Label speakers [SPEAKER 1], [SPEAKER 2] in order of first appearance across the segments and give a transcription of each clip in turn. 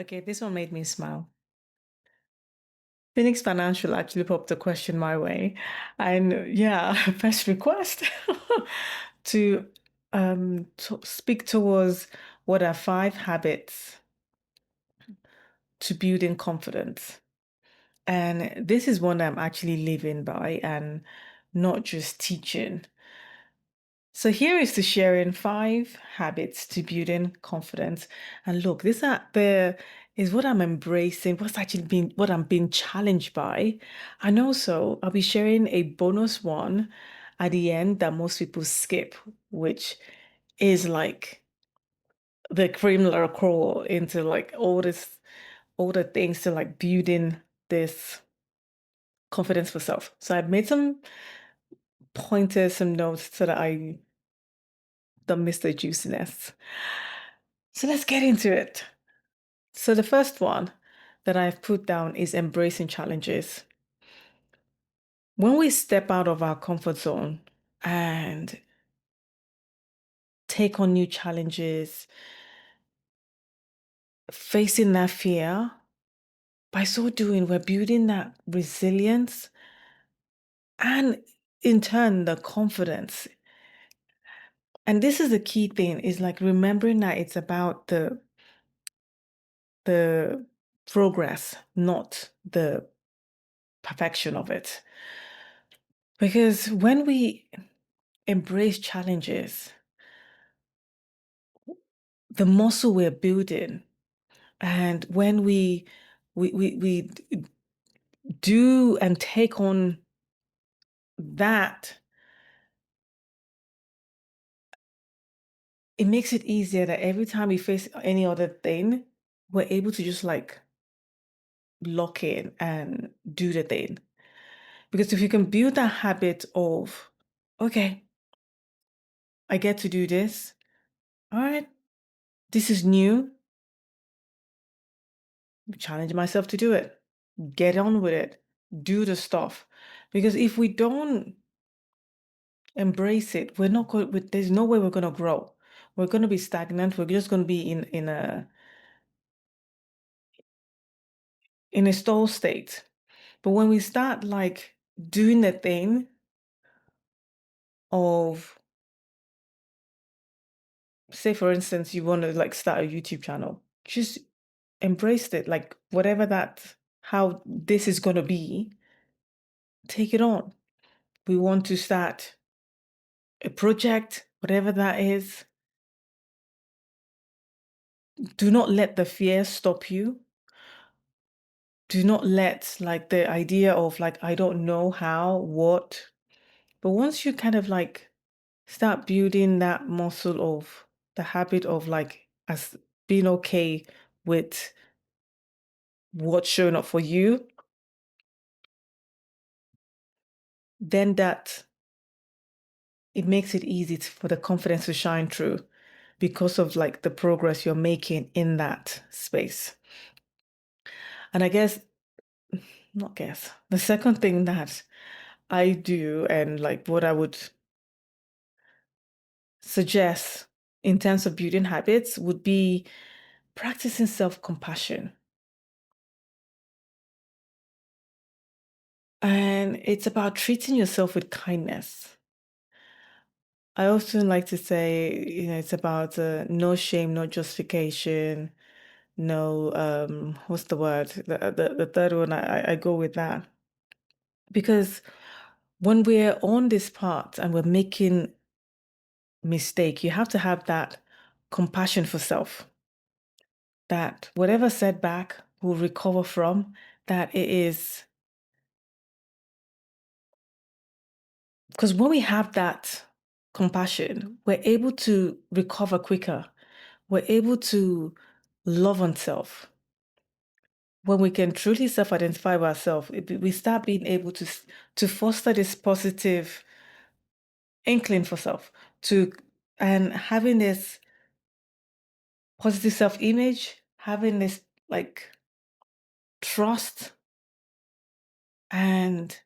[SPEAKER 1] Okay, this one made me smile. Phoenix Financial actually popped a question my way. And yeah, first request to speak towards what are 5 habits to building confidence. And this is one I'm actually living by and not just teaching. So here is to sharing 5 habits to building confidence. And look, these are the is what I'm embracing, what's actually been what I'm being challenged by. And also I'll be sharing a bonus one at the end that most people skip, which is like the cream de la creme into like all the things to like building this confidence for self. So I've made some pointers, some notes so that I don't miss the juiciness. So let's get into it. So the first one that I've put down is embracing challenges. When we step out of our comfort zone and take on new challenges, facing that fear, by so doing, we're building that resilience and in turn the confidence. And this is the key thing is like remembering that it's about the progress, not the perfection of it. Because when we embrace challenges, the muscle we're building, and when we do and take on that, it makes it easier that every time we face any other thing, we're able to just like lock in and do the thing. Because if you can build that habit of, okay, I get to do this, all right, this is new, challenge myself to do it, get on with it, do the stuff. Because if we don't embrace it, we're not going, there's no way we're going to grow. We're going to be stagnant. We're just going to be in a stall state. But when we start like doing the thing of, say, for instance, you want to like start a YouTube channel, just embrace it. Like whatever that, how this is going to be, take it on. We want to start a project, whatever that is. Do not let the fear stop you. Do not let like the idea of like, I don't know how, what. But once you kind of like start building that muscle of the habit of like as being okay with what's showing up for you, then that it makes it easy for the confidence to shine through because of like the progress you're making in that space. And I guess, not guess, the second thing that I do and like what I would suggest in terms of building habits would be practicing self-compassion. And it's about treating yourself with kindness. I often like to say, it's about no shame, no justification, no, what's the word? The third one, I go with that. Because when we're on this part and we're making mistake, you have to have that compassion for self, that whatever setback we'll recover from, that it is because when we have that compassion, we're able to recover quicker. We're able to love ourselves. When we can truly self-identify with ourselves, we start being able to foster this positive inkling for self, to and having this positive self-image, having this like trust and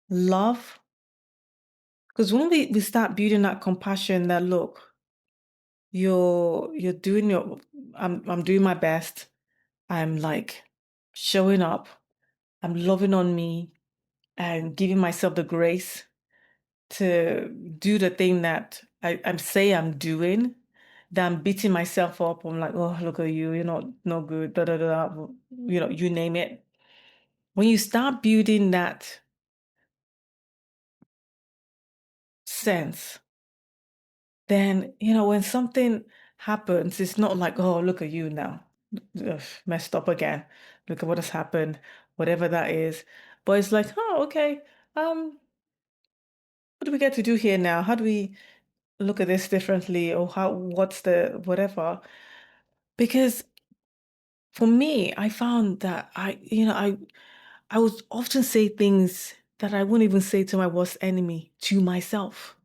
[SPEAKER 1] love. Because when we start building that compassion, that look, you're doing your I'm doing my best. I'm like showing up, I'm loving on me and giving myself the grace to do the thing that I'm say I'm doing, that I'm beating myself up. I'm like, oh, look at you, you're not no good, da da da, you name it. When you start building that sense, then when something happens, it's not like, oh, look at you now. Ugh, messed up again. Look at what has happened, whatever that is. But it's like, oh, okay. What do we get to do here now? How do we look at this differently? Or what's the whatever? Because for me, I found that I would often say things that I wouldn't even say to my worst enemy, to myself.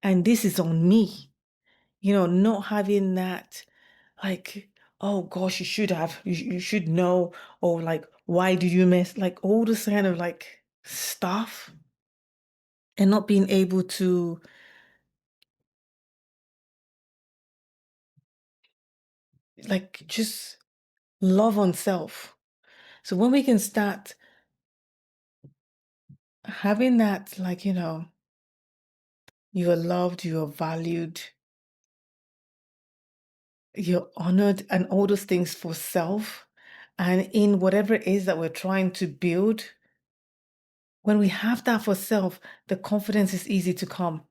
[SPEAKER 1] And this is on me. Not having that, like, oh gosh, you should have, you should know, or like, why did you miss, like all this kind of like stuff, and not being able to like just love on self. So when we can start having that, like, you are loved, you are valued, you're honored, and all those things for self, and in whatever it is that we're trying to build, when we have that for self, the confidence is easy to come.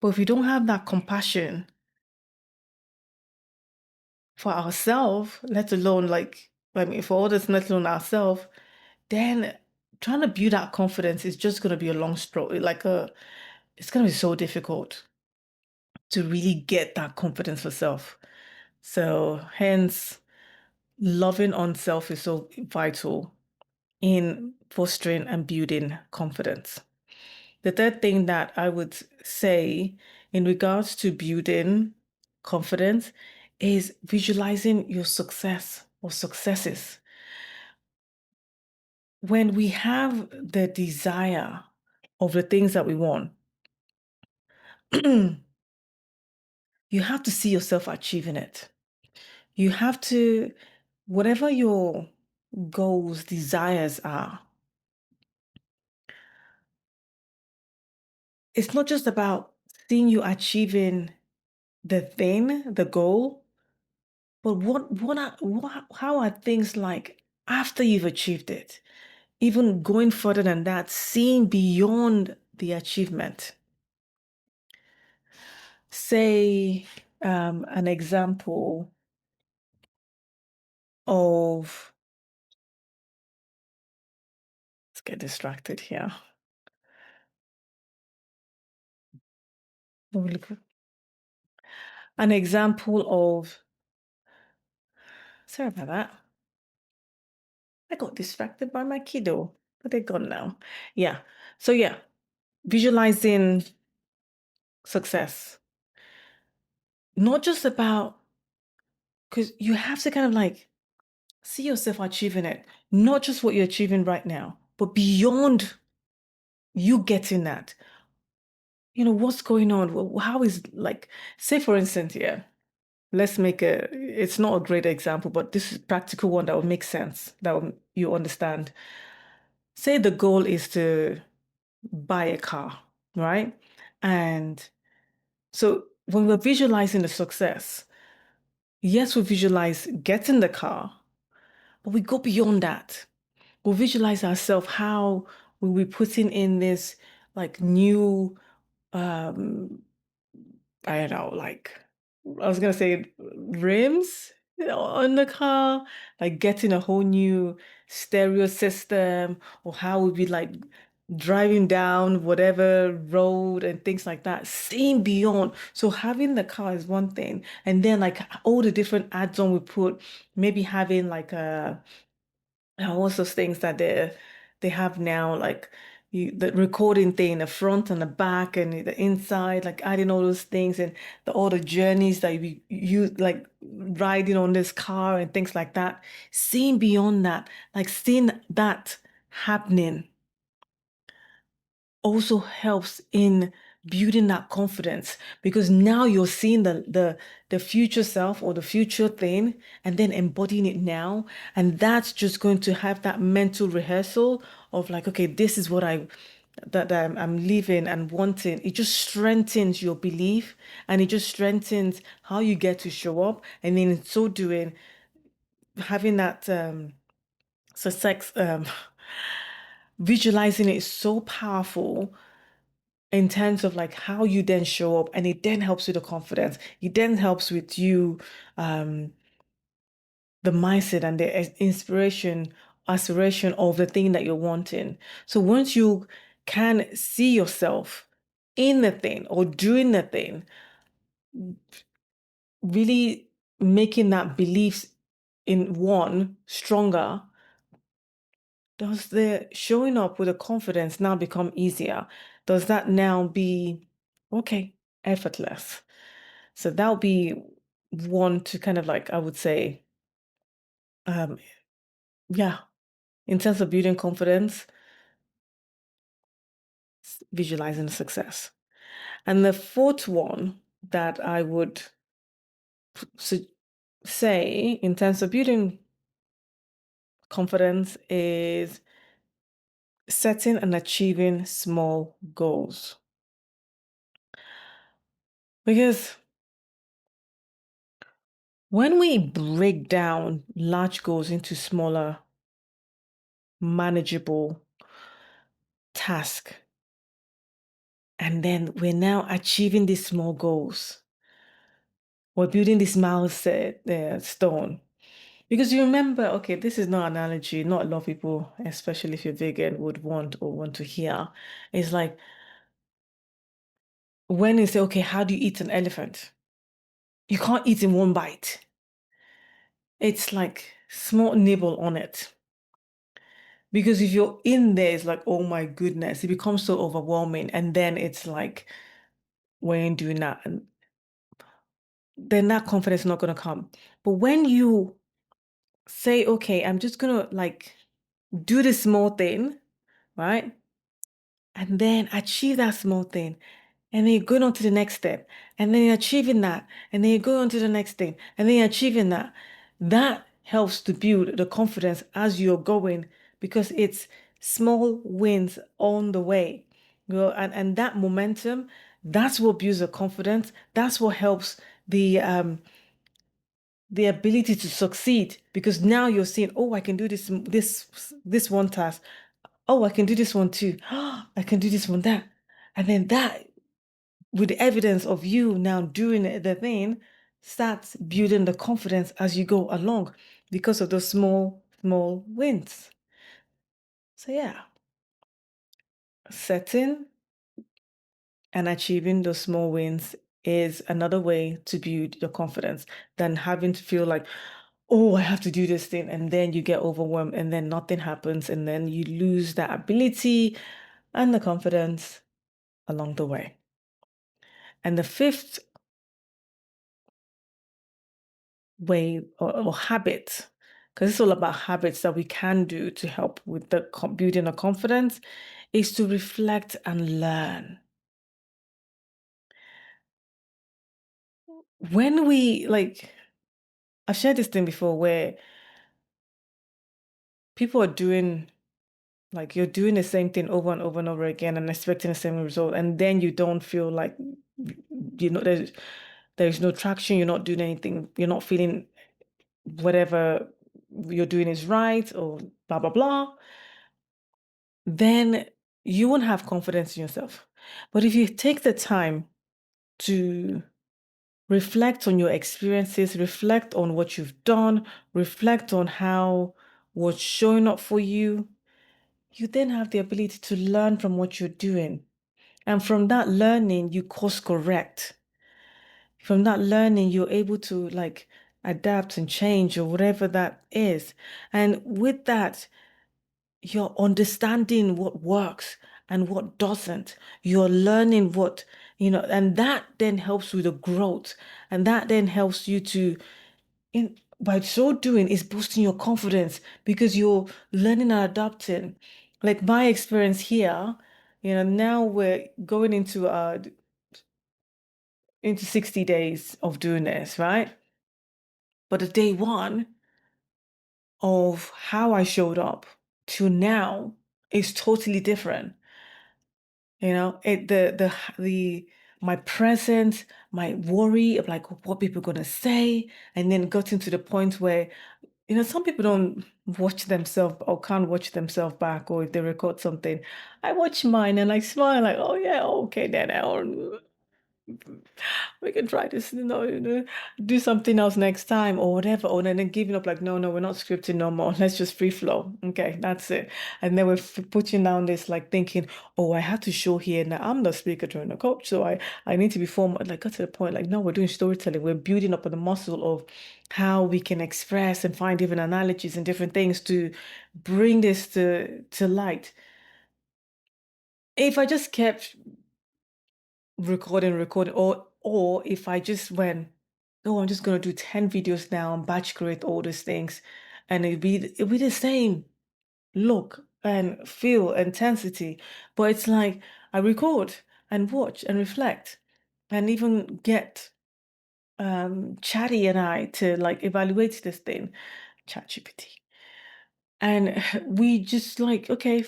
[SPEAKER 1] But if we don't have that compassion for ourselves, let alone like, I mean, for others, let alone ourselves, then trying to build that confidence is just going to be a long stroke. It's going to be so difficult to really get that confidence for self. So, hence, loving on self is so vital in fostering and building confidence. The third thing that I would say in regards to building confidence is visualizing your success or successes. When we have the desire of the things that we want, you have to see yourself achieving it. You have to, whatever your goals, desires are, it's not just about seeing you achieving the thing, the goal, but how are things like after you've achieved it? Even going further than that, seeing beyond the achievement. Say, an example of, let's get distracted here. Let me look an example of, sorry about that. I got distracted by my kiddo, but they're gone now. Yeah. So yeah, visualizing success. Not just about, because you have to kind of like see yourself achieving it, not just what you're achieving right now, but beyond you getting that. What's going on? How is, like, say for instance, yeah, it's not a great example, but this is a practical one that will make sense, you understand. Say the goal is to buy a car, right? And so when we're visualizing the success, yes, we visualize getting the car, but we go beyond that. We visualize ourselves how we'll be putting in this like new, um I don't know, like, I was gonna say rims on the car, like getting a whole new stereo system, or how we'd be like driving down whatever road and things like that, seeing beyond. So having the car is one thing, and then like all the different add-on we put, maybe having like what's those things that they have now, like the recording thing, the front and the back and the inside, like adding all those things, and all the journeys that you like riding on this car and things like that. Seeing beyond that, like seeing that happening also helps in building that confidence because now you're seeing the future self or the future thing and then embodying it now. And that's just going to have that mental rehearsal of like, okay, this is what I'm living and wanting. It just strengthens your belief and it just strengthens how you get to show up. And then in so doing, having that success, visualizing it is so powerful in terms of like how you then show up, and it then helps with the confidence. It then helps with you, um, the mindset and the inspiration, aspiration of the thing that you're wanting. So once you can see yourself in the thing or doing the thing, really making that belief in one stronger, does the showing up with a confidence now become easier? Does that now be okay, effortless? So that'll be one to kind of like, I would say, um, yeah, in terms of building confidence, visualizing success. And the fourth one that I would su- say in terms of building confidence is setting and achieving small goals. Because when we break down large goals into smaller, manageable tasks, and then we're now achieving these small goals, we're building this milestone stone. Because you remember, okay, this is not an analogy, not a lot of people, especially if you're vegan, would want or want to hear. It's like when you say, okay, how do you eat an elephant? You can't eat in one bite. It's like small nibble on it. Because if you're in there, it's like, oh my goodness, it becomes so overwhelming. And then it's like, when doing that, and then that confidence is not going to come. But when you say, okay, I'm just going to like do this small thing, right? And then achieve that small thing. And then you're going on to the next step. And then you're achieving that. And then you go on to the next thing. And then you're achieving that. That helps to build the confidence as you're going because it's small wins on the way. And that momentum, that's what builds the confidence. That's what helps the ability to succeed because now you're seeing, oh, I can do this one task. Oh, I can do this one too. I can do this one that. And then that with the evidence of you now doing the thing starts building the confidence as you go along because of those small wins. So yeah, setting and achieving those small wins is another way to build your confidence than having to feel like, oh, I have to do this thing. And then you get overwhelmed and then nothing happens. And then you lose that ability and the confidence along the way. And the fifth way or habit, because it's all about habits that we can do to help with the building of confidence, is to reflect and learn. When we like, I've shared this thing before where people are doing like you're doing the same thing over and over and over again and expecting the same result, and then you don't feel like there's no traction, you're not doing anything, you're not feeling whatever you're doing is right or blah blah blah, then you won't have confidence in yourself. But if you take the time to reflect on your experiences, reflect on what you've done, reflect on how what's showing up for you, you then have the ability to learn from what you're doing. And from that learning, you course correct. From that learning, you're able to like adapt and change or whatever that is. And with that, you're understanding what works and what doesn't. You're learning what, and that then helps with the growth. And that then helps you to, by so doing, is boosting your confidence because you're learning and adapting. Like my experience here, Now we're going into 60 days of doing this, right? But the day one of how I showed up to now is totally different. The my presence, my worry of like what people are gonna say, and then gotten to the point where, some people don't watch themselves or can't watch themselves back, or if they record something, I watch mine and I smile like, oh yeah, okay, then I'll we can try this, do something else next time or whatever. Or then giving up, like, no, no, we're not scripting no more. Let's just free flow. Okay, that's it. And then we're putting down this, like thinking, oh, I have to show here now. I'm the speaker during the coach, so I need to be formal. Like, got to the point, like, no, we're doing storytelling. We're building up on the muscle of how we can express and find different analogies and different things to bring this to light. If I just kept recording, or if I just went, oh, I'm just gonna do 10 videos now and batch create all these things, and it'd be the same look and feel intensity. But it's like I record and watch and reflect and even get Chatty and I to like evaluate this thing, ChatGPT. And we just like, okay,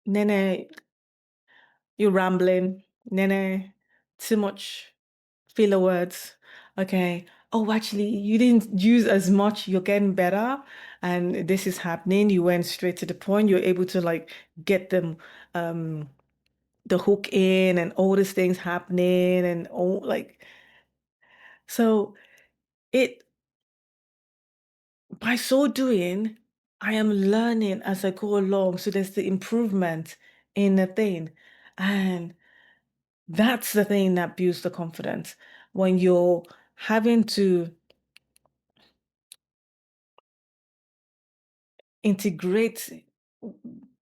[SPEAKER 1] Nene, you're rambling. Nene, too much filler words. Okay. Oh, actually, you didn't use as much. You're getting better. And this is happening. You went straight to the point. You're able to like get them the hook in and all these things happening and all like so it by so doing, I am learning as I go along. So there's the improvement in the thing. And that's the thing that builds the confidence when you're having to integrate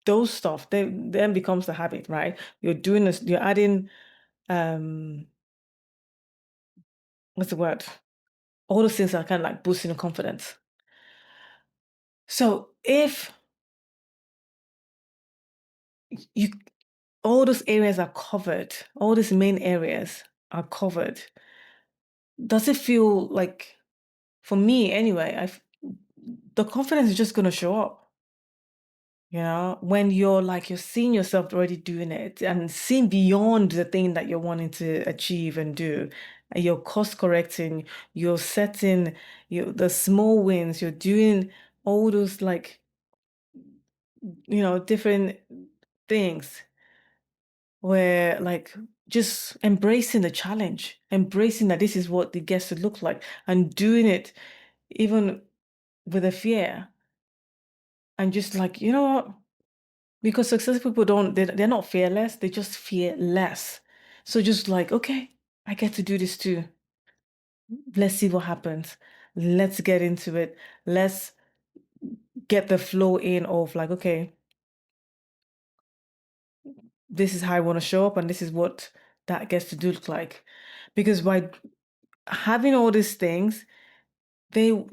[SPEAKER 1] those stuff, then becomes the habit, right? You're doing this, you're adding um what's the word? All those things are kind of like boosting the confidence. So if you all those areas are covered, all these main areas are covered, does it feel like, for me anyway, the confidence is just gonna show up. When you're seeing yourself already doing it and seeing beyond the thing that you're wanting to achieve and do, and you're course correcting, you're setting the small wins, you're doing all those like, different things where like just embracing the challenge, embracing that this is what it gets to look like and doing it even with a fear and just like, you know what? Because successful people don't, they're not fearless, they just fear less. So just like, okay, I get to do this too. Let's see what happens. Let's get into it. Let's get the flow in of like, okay, this is how I want to show up and this is what that gets to do look like. Because by having all these things, to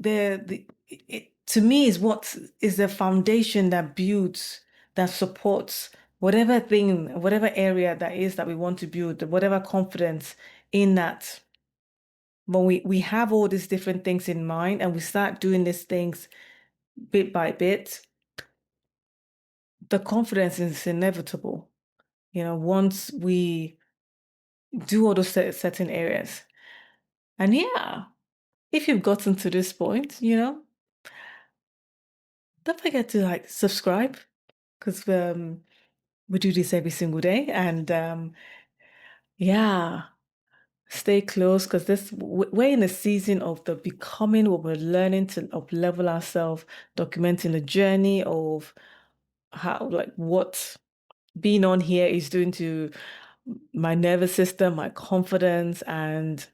[SPEAKER 1] me is what is the foundation that builds, that supports whatever thing, whatever area that is that we want to build, whatever confidence in that. When we have all these different things in mind and we start doing these things bit by bit, the confidence is inevitable. Once we do all those certain areas. And yeah, if you've gotten to this point, don't forget to like subscribe because we do this every single day. And yeah, stay close because we're in a season of the becoming, where we're learning to up level ourselves, documenting the journey of how, like, what being on here is doing to my nervous system, my confidence, and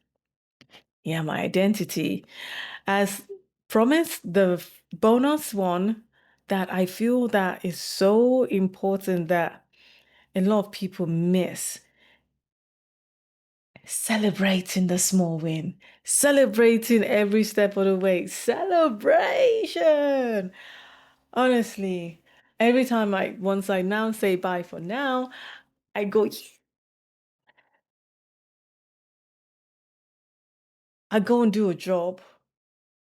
[SPEAKER 1] yeah, my identity. As promised, the bonus one that I feel that is so important that a lot of people miss, celebrating the small win, celebrating every step of the way, celebration. Honestly, Every time once I now say bye for now, I go, I go and do a job.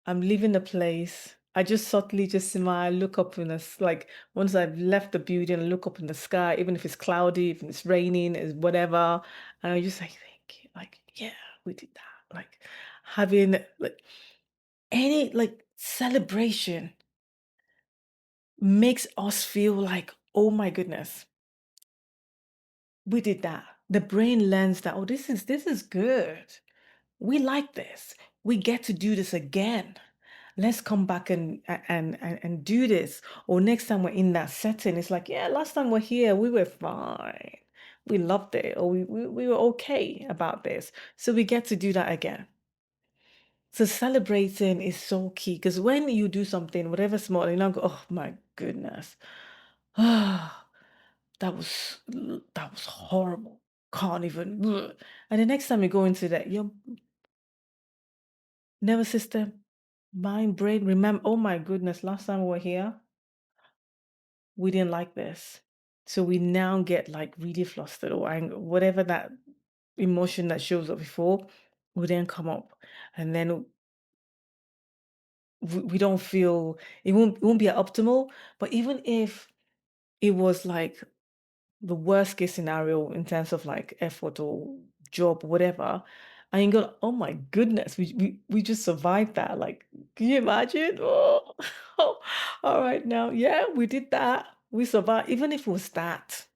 [SPEAKER 1] I'm leaving the place. I just subtly just smile, look up in like once I've left the building, I look up in the sky, even if it's cloudy, if it's raining, it's whatever. And I just like thank you. Like, yeah, we did that. Like having like any like celebration makes us feel like, oh my goodness, we did that. The brain learns that, oh, this is good. We like this. We get to do this again. Let's come back and do this. Or next time we're in that setting, it's like, yeah, last time we're here, we were fine. We loved it, or we were okay about this. So we get to do that again. So celebrating is so key because when you do something, whatever small, you now go, oh my goodness. Ah, that was horrible. Can't even. Ugh." And the next time you go into that, your nervous system, mind, brain, remember, oh my goodness, last time we were here, we didn't like this. So we now get like really flustered or angry, whatever that emotion that shows up before will then come up. And then we don't feel it won't be optimal. But even if it was like the worst case scenario in terms of like effort or job, whatever, and you go, oh my goodness, we just survived that. Like, can you imagine? Oh, all right, now, yeah, we did that. We survived, even if it was that.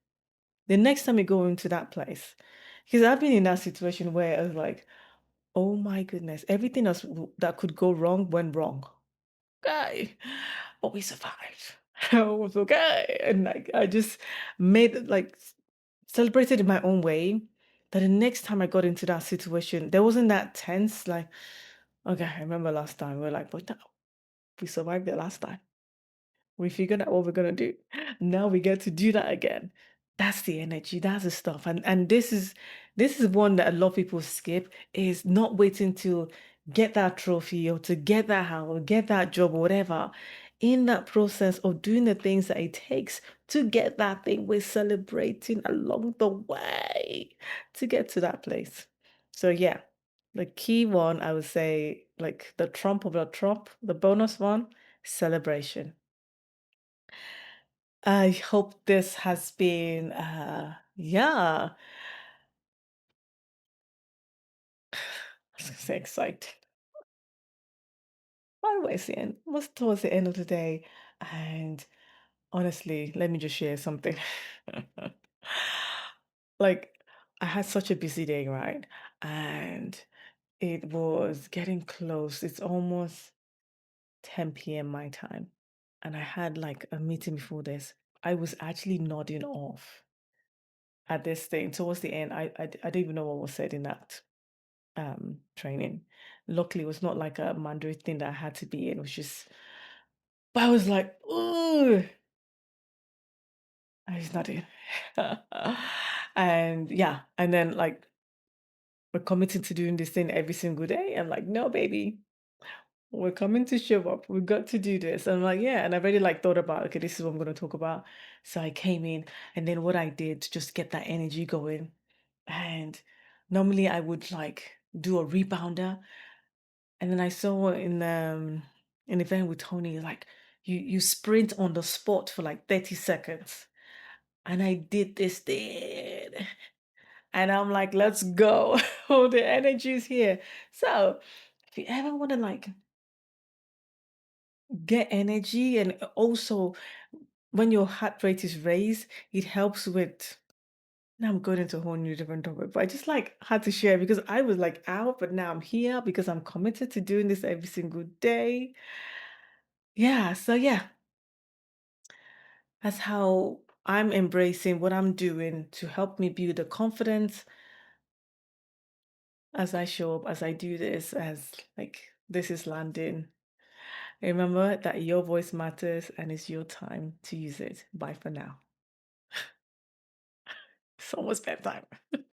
[SPEAKER 1] The next time you go into that place, because I've been in that situation where I was like, oh my goodness, everything else that could go wrong went wrong. Okay, but we survived. It was okay, and like I just made like celebrated in my own way. That the next time I got into that situation, there wasn't that tense. Like, okay, I remember last time we're like, but no, we survived it last time. We figured out what we're gonna do. Now we get to do that again. That's the energy, that's the stuff. And this is one that a lot of people skip is not waiting to get that trophy or to get that house or get that job or whatever. In that process of doing the things that it takes to get that thing, we're celebrating along the way to get to that place. So yeah, the key one I would say, like the trump of the trump, the bonus one, celebration. I hope this has been, yeah, so excited. By the way, it's the end, almost towards the end of the day, and honestly, let me just share something. Like, I had such a busy day, right? And it was getting close. It's almost 10 p.m. my time. And I had like a meeting before this. I was actually nodding off at this thing towards the end. I didn't even know what was said in that training. Luckily, it was not like a Mandarin thing that I had to be in. It was just, but I was like, ooh, I was not in. And yeah, and then like we're committed to doing this thing every single day. I'm like, no, baby, we're coming to show up. We've got to do this. And I'm like, yeah. And I already like thought about, okay, this is what I'm going to talk about. So I came in, and then what I did to just get that energy going. And normally I would like do a rebounder. And then I saw in an event with Tony, like you sprint on the spot for like 30 seconds. And I did this thing. And I'm like, let's go. Oh, the energy is here. So if you ever want to like get energy and also when your heart rate is raised, it helps with now I'm going into a whole new different topic, but I just like had to share because I was like out, but now I'm here because I'm committed to doing this every single day. Yeah, so yeah, that's how I'm embracing what I'm doing to help me build the confidence as I show up, as I do this, as like this is landing. Remember that your voice matters and it's your time to use it. Bye for now. It's almost bedtime.